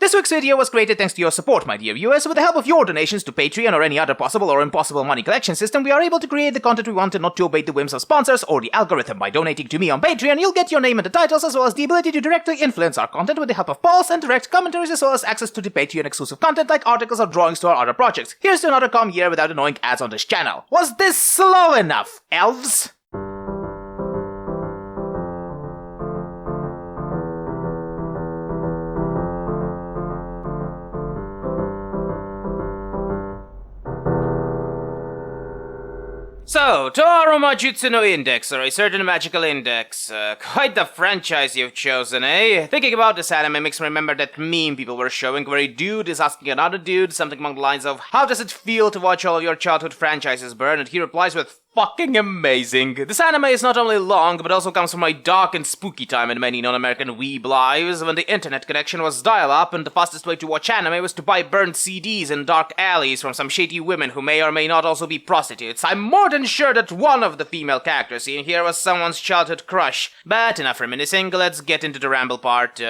This week's video was created thanks to your support, my dear viewers. With the help of your donations to Patreon or any other possible or impossible money collection system, we are able to create the content we want and not to obey the whims of sponsors or the algorithm. By donating to me on Patreon, you'll get your name in the titles as well as the ability to directly influence our content with the help of polls and direct commentaries as well as access to the Patreon exclusive content like articles or drawings to our other projects. Here's to another calm year without annoying ads on this channel. Was this slow enough, elves? So, Toaru Majutsu no Index, or A Certain Magical Index. Quite the franchise you've chosen, eh? Thinking about this anime makes me remember that meme people were showing where a dude is asking another dude something along the lines of, how does it feel to watch all of your childhood franchises burn? And he replies with, fucking amazing. This anime is not only long, but also comes from a dark and spooky time in many non-American weeb lives, when the internet connection was dial-up and the fastest way to watch anime was to buy burned CDs in dark alleys from some shady women who may or may not also be prostitutes. I'm more than sure that one of the female characters seen here was someone's childhood crush. But enough reminiscing, let's get into the ramble part.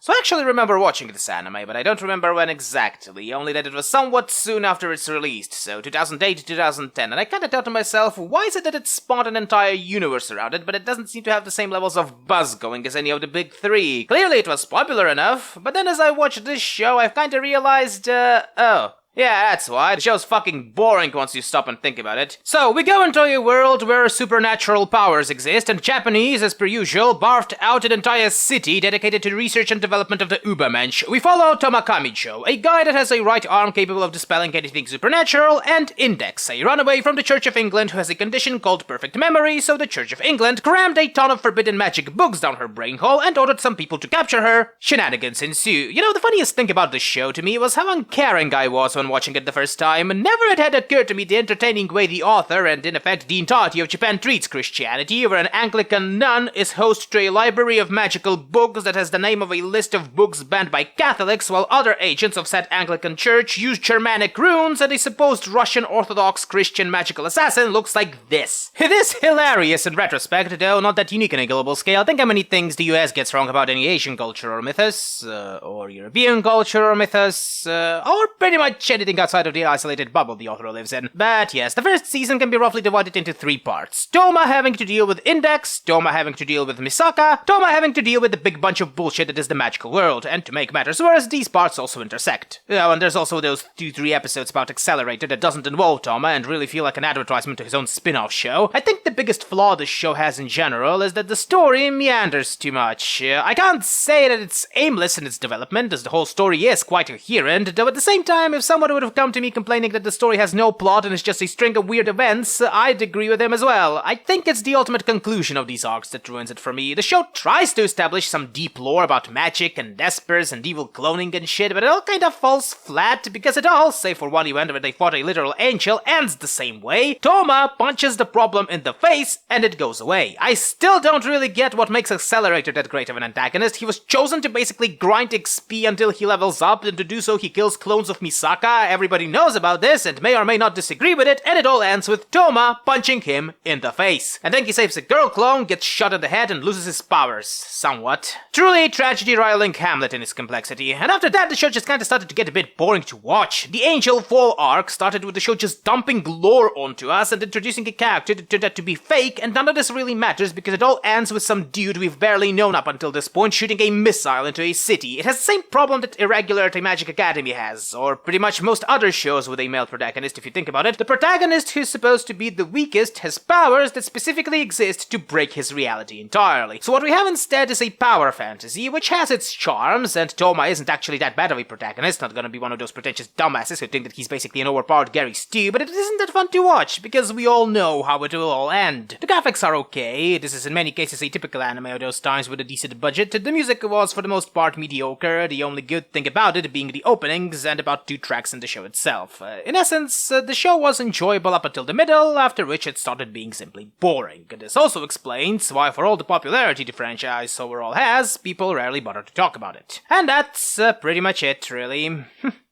So I actually remember watching this anime, but I don't remember when exactly, only that it was somewhat soon after its release, so 2008 to 2010, and I kinda thought to myself, why is it that it spawned an entire universe around it, but it doesn't seem to have the same levels of buzz going as any of the big three? Clearly it was popular enough, but then as I watched this show, I've kinda realized, oh. Yeah, that's why. The show's fucking boring once you stop and think about it. So, we go into a world where supernatural powers exist, and Japanese, as per usual, barfed out an entire city dedicated to the research and development of the Ubermensch. We follow Toma Kamicho, a guy that has a right arm capable of dispelling anything supernatural, and Index, a runaway from the Church of England who has a condition called perfect memory, so the Church of England crammed a ton of forbidden magic books down her brain hole and ordered some people to capture her. Shenanigans ensue. You know, the funniest thing about this show to me was how uncaring I was when watching it the first time. Never it had occurred to me the entertaining way the author, and in effect the entirety of Japan, treats Christianity, where an Anglican nun is host to a library of magical books that has the name of a list of books banned by Catholics, while other agents of said Anglican church use Germanic runes, and a supposed Russian Orthodox Christian magical assassin looks like this. It is hilarious in retrospect, though not that unique on a global scale. Think how many things the US gets wrong about any Asian culture or mythos, or European culture or mythos, or pretty much anything outside of the isolated bubble the author lives in. But yes, the first season can be roughly divided into 3 parts. Toma having to deal with Index, Toma having to deal with Misaka, Toma having to deal with the big bunch of bullshit that is the magical world, and to make matters worse, these parts also intersect. Oh, and there's also those 2-3 episodes about Accelerator that doesn't involve Toma and really feel like an advertisement to his own spin-off show. I think the biggest flaw this show has in general is that the story meanders too much. I can't say that it's aimless in its development, as the whole story is quite coherent, though at the same time, if someone would have come to me complaining that the story has no plot and is just a string of weird events, I'd agree with him as well. I think it's the ultimate conclusion of these arcs that ruins it for me. The show tries to establish some deep lore about magic and espers and evil cloning and shit, but it all kind of falls flat because it all, save for one event where they fought a literal angel, ends the same way. Toma punches the problem in the face and it goes away. I still don't really get what makes Accelerator that great of an antagonist. He was chosen to basically grind XP until he levels up, and to do so he kills clones of Misaka. Everybody knows about this and may or may not disagree with it, and it all ends with Toma punching him in the face. And then he saves a girl clone, gets shot in the head, and loses his powers. Somewhat. Truly a tragedy rivaling Hamlet in its complexity. And after that, the show just kinda started to get a bit boring to watch. The Angel Fall arc started with the show just dumping lore onto us and introducing a character that turned out to be fake, and none of this really matters because it all ends with some dude we've barely known up until this point shooting a missile into a city. It has the same problem that Irregularity Magic Academy has, or pretty much most other shows with a male protagonist if you think about it. The protagonist who's supposed to be the weakest has powers that specifically exist to break his reality entirely. So what we have instead is a power fantasy, which has its charms, and Toma isn't actually that bad of a protagonist, not gonna be one of those pretentious dumbasses who think that he's basically an overpowered Gary Stu, but it isn't that fun to watch, because we all know how it will all end. The graphics are okay, this is in many cases a typical anime of those times with a decent budget. The music was for the most part mediocre, the only good thing about it being the openings and about 2 tracks in the show itself. In essence, the show was enjoyable up until the middle, after which it started being simply boring. This also explains why, for all the popularity the franchise overall has, people rarely bother to talk about it. And that's pretty much it, really.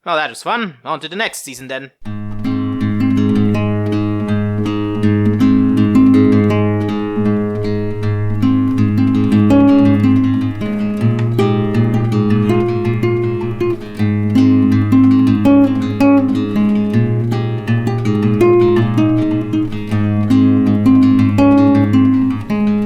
Well, that was fun. On to the next season then.